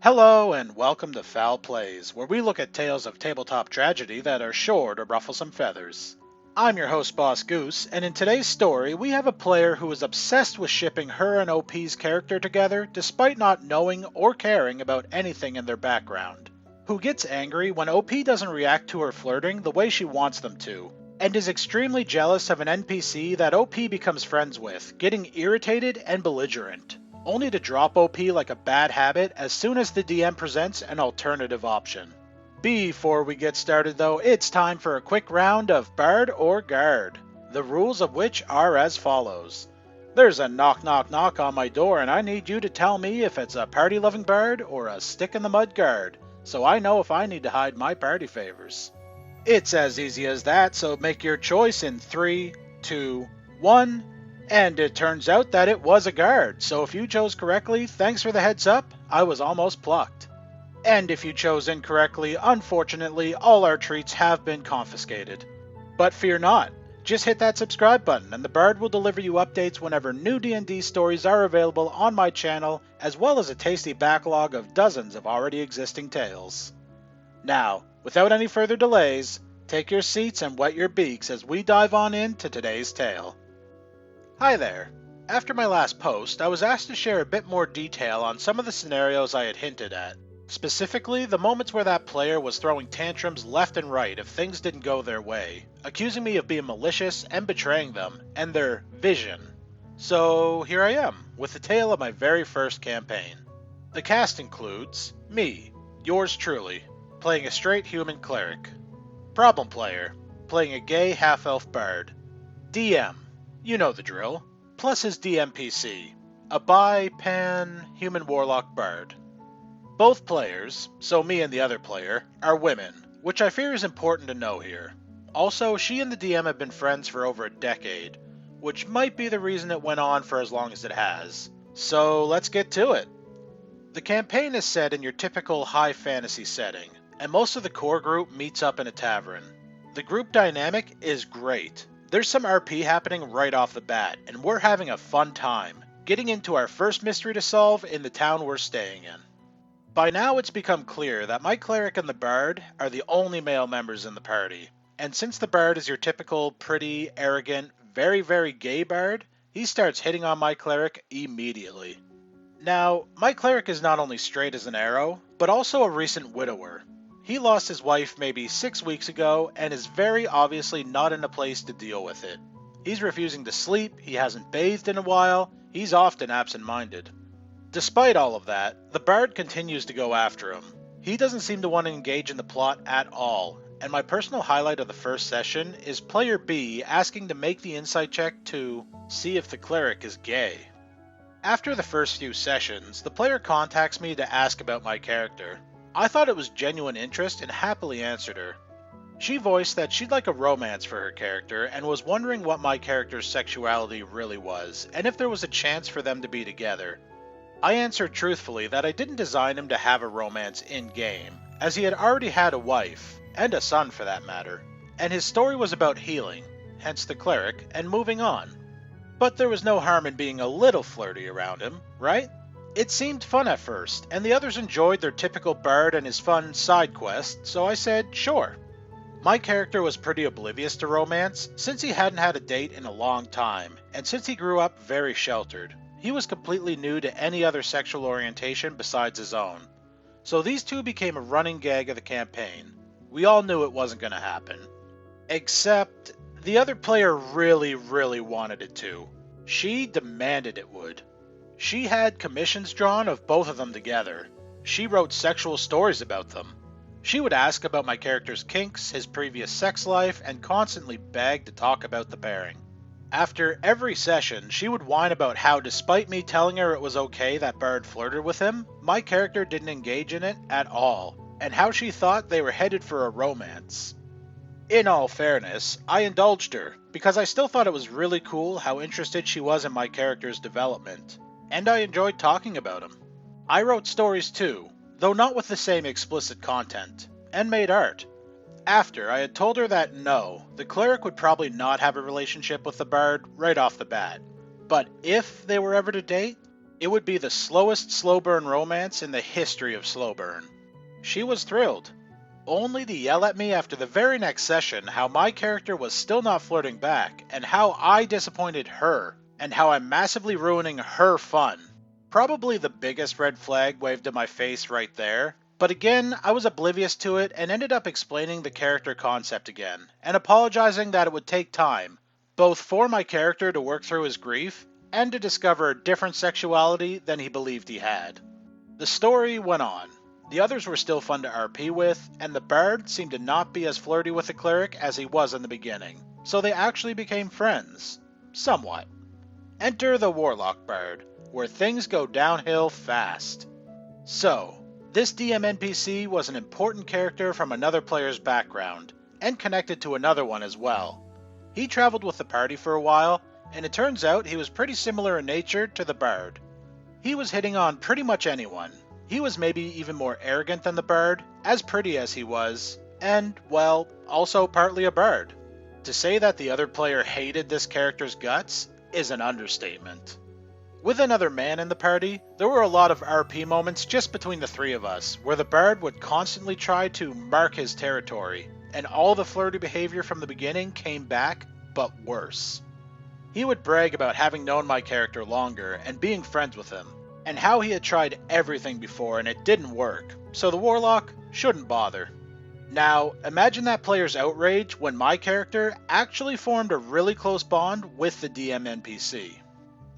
Hello and welcome to Fowl Plays, where we look at tales of tabletop tragedy that are sure to ruffle some feathers. I'm your host, Boss Goose, and in today's story, we have a player who is obsessed with shipping her and OP's character together despite not knowing or caring about anything in their background, who gets angry when OP doesn't react to her flirting the way she wants them to, and is extremely jealous of an NPC that OP becomes friends with, getting irritated and belligerent, only to drop OP like a bad habit as soon as the DM presents an alternative option. Before we get started though, it's time for a quick round of Bard or Guard, the rules of which are as follows. There's a knock knock knock on my door and I need you to tell me if it's a party loving Bard or a stick in the mud Guard, so I know if I need to hide my party favors. It's as easy as that, so make your choice in 3, 2, 1, and it turns out that it was a guard, so if you chose correctly, thanks for the heads up, I was almost plucked. And if you chose incorrectly, unfortunately, all our treats have been confiscated. But fear not, just hit that subscribe button and the Bard will deliver you updates whenever new D&D stories are available on my channel, as well as a tasty backlog of dozens of already existing tales. Now, without any further delays, take your seats and wet your beaks as we dive on into today's tale. Hi there. After my last post, I was asked to share a bit more detail on some of the scenarios I had hinted at, specifically the moments where that player was throwing tantrums left and right if things didn't go their way, accusing me of being malicious and betraying them and their vision. So here I am, with the tale of my very first campaign. The cast includes me, yours truly, playing a straight human cleric. Problem player, playing a gay half-elf bard. DM, you know the drill, plus his DMPC, a bi-pan human warlock bard. Both players, so me and the other player, are women, which I fear is important to know here. Also, she and the DM have been friends for over a decade, which might be the reason it went on for as long as it has. So let's get to it. The campaign is set in your typical high fantasy setting, and most of the core group meets up in a tavern. The group dynamic is great. There's some RP happening right off the bat, and we're having a fun time, getting into our first mystery to solve in the town we're staying in. By now it's become clear that my cleric and the bard are the only male members in the party, and since the bard is your typical pretty, arrogant, very gay bard, he starts hitting on my cleric immediately. Now, my cleric is not only straight as an arrow, but also a recent widower. He lost his wife maybe 6 weeks ago and is very obviously not in a place to deal with it. He's refusing to sleep, he hasn't bathed in a while, he's often absent-minded. Despite all of that, the bard continues to go after him. He doesn't seem to want to engage in the plot at all, and my personal highlight of the first session is player B asking to make the insight check to see if the cleric is gay. After the first few sessions, the player contacts me to ask about my character. I thought it was genuine interest and happily answered her. She voiced that she'd like a romance for her character and was wondering what my character's sexuality really was, and if there was a chance for them to be together. I answered truthfully that I didn't design him to have a romance in-game, as he had already had a wife, and a son for that matter, and his story was about healing, hence the cleric, and moving on. But there was no harm in being a little flirty around him, right? It seemed fun at first, and the others enjoyed their typical bard and his fun side quest, so I said, sure. My character was pretty oblivious to romance, since he hadn't had a date in a long time, and since he grew up very sheltered. He was completely new to any other sexual orientation besides his own. So these two became a running gag of the campaign. We all knew it wasn't going to happen. Except, the other player really wanted it to. She demanded it would. She had commissions drawn of both of them together. She wrote sexual stories about them. She would ask about my character's kinks, his previous sex life, and constantly beg to talk about the pairing. After every session, she would whine about how despite me telling her it was okay that Bard flirted with him, my character didn't engage in it at all, and how she thought they were headed for a romance. In all fairness, I indulged her, because I still thought it was really cool how interested she was in my character's development. And I enjoyed talking about him. I wrote stories too, though not with the same explicit content, and made art. After, I had told her that no, the cleric would probably not have a relationship with the bard right off the bat. But if they were ever to date, It would be the slowest slow burn romance in the history of slow burn. She was thrilled, only to yell at me after the very next session how my character was still not flirting back, and how I disappointed her, and how I'm massively ruining her fun. Probably the biggest red flag waved in my face right there, but again, I was oblivious to it and ended up explaining the character concept again, and apologizing that it would take time, both for my character to work through his grief, and to discover a different sexuality than he believed he had. The story went on. The others were still fun to RP with, and the bard seemed to not be as flirty with the cleric as he was in the beginning, so they actually became friends. Somewhat. Enter the warlock bard, where things go downhill fast. So, this DM NPC was an important character from another player's background, and connected to another one as well. He traveled with the party for a while, and it turns out he was pretty similar in nature to the bard. He was hitting on pretty much anyone. He was maybe even more arrogant than the bard, as pretty as he was, and, well, also partly a bard. To say that the other player hated this character's guts is an understatement. With another man in the party, there were a lot of RP moments just between the three of us, where the bard would constantly try to mark his territory, and all the flirty behavior from the beginning came back, but worse. He would brag about having known my character longer and being friends with him, and how he had tried everything before and it didn't work, so the warlock shouldn't bother. Now, imagine that player's outrage when my character actually formed a really close bond with the DM NPC.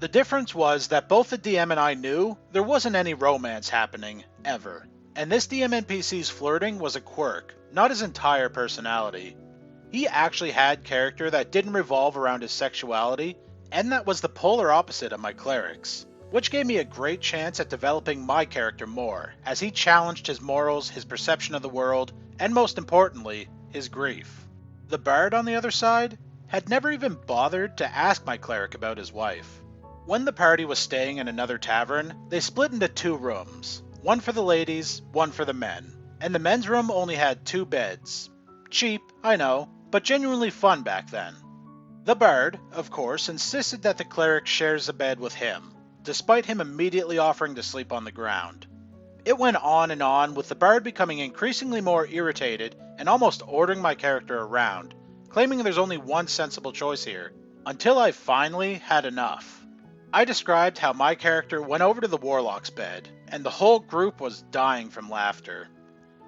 The difference was that both the DM and I knew there wasn't any romance happening, ever. And this DM NPC's flirting was a quirk, not his entire personality. He actually had character that didn't revolve around his sexuality, and that was the polar opposite of my cleric's, which gave me a great chance at developing my character more, as he challenged his morals, his perception of the world, and most importantly, his grief. The bard, on the other side, had never even bothered to ask my cleric about his wife. When the party was staying in another tavern, they split into 2 rooms, one for the ladies, one for the men, and the men's room only had 2 beds. Cheap, I know, but genuinely fun back then. The bard, of course, insisted that the cleric shares a bed with him, despite him immediately offering to sleep on the ground. It went on and on, with the bard becoming increasingly more irritated and almost ordering my character around, claiming there's only one sensible choice here, until I finally had enough. I described how my character went over to the warlock's bed, and the whole group was dying from laughter.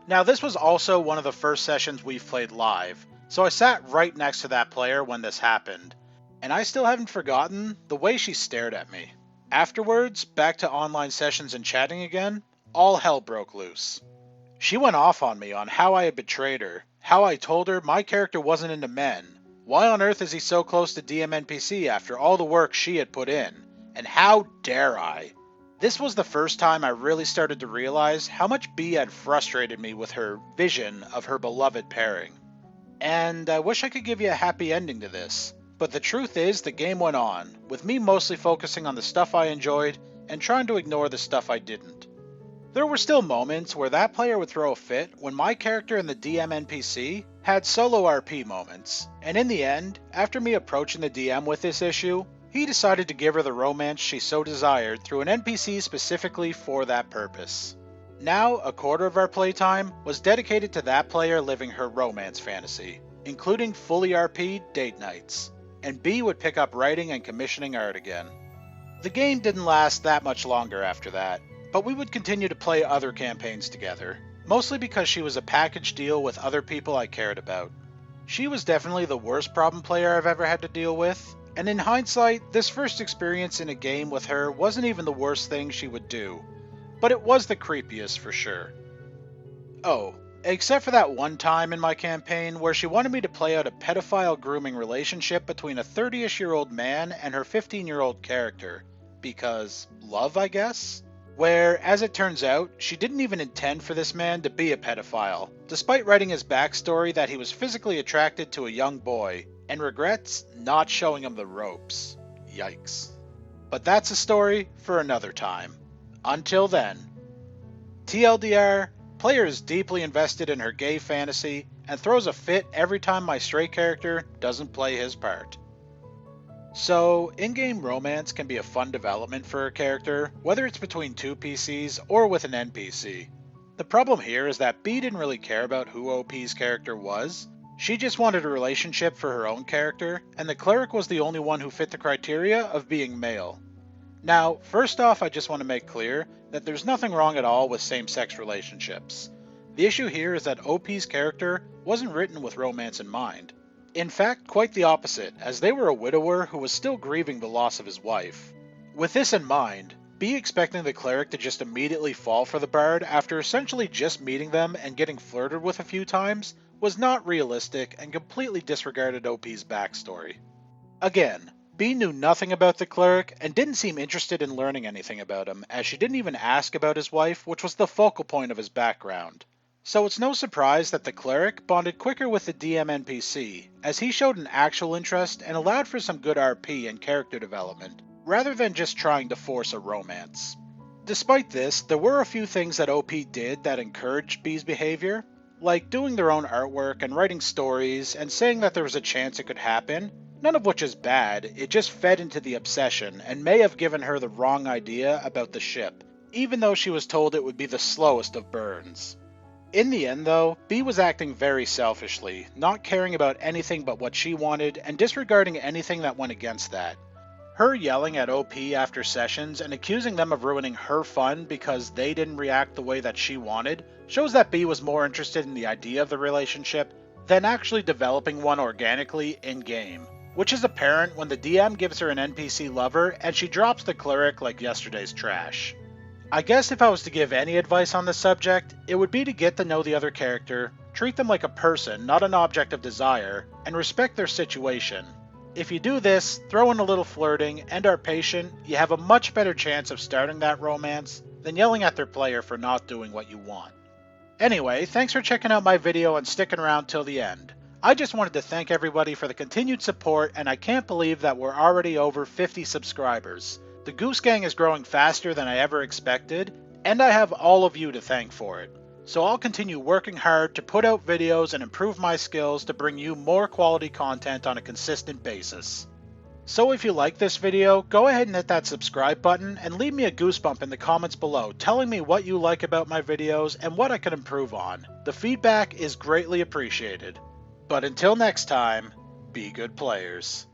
Now, this was also one of the first sessions we've played live, so I sat right next to that player when this happened, and I still haven't forgotten the way she stared at me. Afterwards, back to online sessions and chatting again, all hell broke loose. She went off on me on how I had betrayed her, how I told her my character wasn't into men, why on earth is he so close to DM NPC after all the work she had put in, and how dare I? This was the first time I really started to realize how much B had frustrated me with her vision of her beloved pairing. And I wish I could give you a happy ending to this, but the truth is the game went on, with me mostly focusing on the stuff I enjoyed and trying to ignore the stuff I didn't. There were still moments where that player would throw a fit when my character and the DM NPC had solo RP moments, and in the end, after me approaching the DM with this issue, he decided to give her the romance she so desired through an NPC specifically for that purpose. Now, a quarter of our playtime was dedicated to that player living her romance fantasy, including fully RP'd date nights, and B would pick up writing and commissioning art again. The game didn't last that much longer after that, but we would continue to play other campaigns together, mostly because she was a package deal with other people I cared about. She was definitely the worst problem player I've ever had to deal with, and in hindsight, this first experience in a game with her wasn't even the worst thing she would do, but it was the creepiest for sure. Oh, except for that one time in my campaign where she wanted me to play out a pedophile grooming relationship between a 30-ish-year-old man and her 15-year-old character, because love, I guess? Where, as it turns out, she didn't even intend for this man to be a pedophile, despite writing his backstory that he was physically attracted to a young boy, and regrets not showing him the ropes. Yikes. But that's a story for another time. Until then. TLDR, player is deeply invested in her gay fantasy and throws a fit every time my straight character doesn't play his part. So, in-game romance can be a fun development for a character, whether it's between two PCs or with an NPC. The problem here is that B didn't really care about who OP's character was. She just wanted a relationship for her own character, and the cleric was the only one who fit the criteria of being male. Now, first off, I just want to make clear that there's nothing wrong at all with same-sex relationships. The issue here is that OP's character wasn't written with romance in mind. In fact, quite the opposite, as they were a widower who was still grieving the loss of his wife. With this in mind, B expecting the cleric to just immediately fall for the bard after essentially just meeting them and getting flirted with a few times was not realistic and completely disregarded OP's backstory. Again, B knew nothing about the cleric and didn't seem interested in learning anything about him, as she didn't even ask about his wife, which was the focal point of his background. So it's no surprise that the cleric bonded quicker with the DM NPC, as he showed an actual interest and allowed for some good RP and character development, rather than just trying to force a romance. Despite this, there were a few things that OP did that encouraged B's behavior, like doing their own artwork and writing stories and saying that there was a chance it could happen, none of which is bad, it just fed into the obsession and may have given her the wrong idea about the ship, even though she was told it would be the slowest of burns. In the end though, B was acting very selfishly, not caring about anything but what she wanted and disregarding anything that went against that. Her yelling at OP after sessions and accusing them of ruining her fun because they didn't react the way that she wanted shows that B was more interested in the idea of the relationship than actually developing one organically in-game, which is apparent when the DM gives her an NPC lover and she drops the cleric like yesterday's trash. I guess if I was to give any advice on the subject, it would be to get to know the other character, treat them like a person, not an object of desire, and respect their situation. If you do this, throw in a little flirting, and are patient, you have a much better chance of starting that romance than yelling at their player for not doing what you want. Anyway, thanks for checking out my video and sticking around till the end. I just wanted to thank everybody for the continued support, and I can't believe that we're already over 50 subscribers. The Goose Gang is growing faster than I ever expected, and I have all of you to thank for it. So I'll continue working hard to put out videos and improve my skills to bring you more quality content on a consistent basis. So if you like this video, go ahead and hit that subscribe button and leave me a goosebump in the comments below telling me what you like about my videos and what I can improve on. The feedback is greatly appreciated. But until next time, be good players.